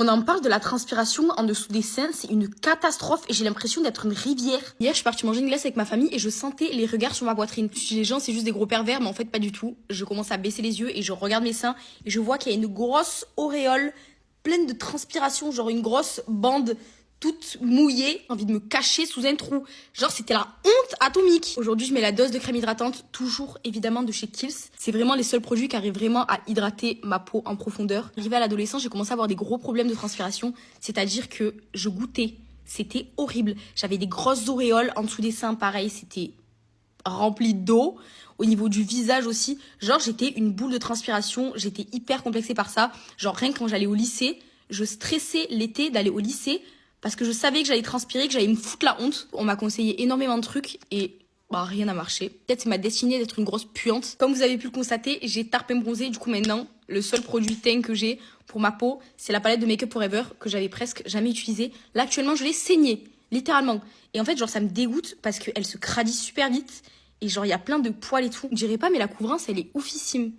On en parle de la transpiration en dessous des seins, c'est une catastrophe et j'ai l'impression d'être une rivière. Hier, je suis partie manger une glace avec ma famille et je sentais les regards sur ma poitrine. Je me suis dit, les gens, c'est juste des gros pervers, mais en fait, pas du tout. Je commence à baisser les yeux et je regarde mes seins et je vois qu'il y a une grosse auréole pleine de transpiration, genre une grosse bande toute mouillée, envie de me cacher sous un trou. Genre, c'était la honte atomique. Aujourd'hui, je mets la dose de crème hydratante, toujours évidemment de chez Kiehl's. C'est vraiment les seuls produits qui arrivent vraiment à hydrater ma peau en profondeur. Arrivé à l'adolescence, j'ai commencé à avoir des gros problèmes de transpiration, c'est-à-dire que je goûtais. C'était horrible. J'avais des grosses auréoles en dessous des seins, pareil, c'était rempli d'eau. Au niveau du visage aussi, genre j'étais une boule de transpiration, j'étais hyper complexée par ça. Genre rien que quand j'allais au lycée, je stressais l'été d'aller au lycée parce que je savais que j'allais transpirer, que j'allais me foutre la honte. On m'a conseillé énormément de trucs et rien n'a marché. Peut-être c'est ma destinée d'être une grosse puante. Comme vous avez pu le constater, j'ai tarpé bronzé. Du coup maintenant, le seul produit teint que j'ai pour ma peau, c'est la palette de Make Up Forever que j'avais presque jamais utilisée. Là actuellement, je l'ai saignée, littéralement. Et en fait, genre ça me dégoûte parce qu'elle se cradit super vite et genre il y a plein de poils et tout. Je dirais pas, mais la couvrance, elle est oufissime.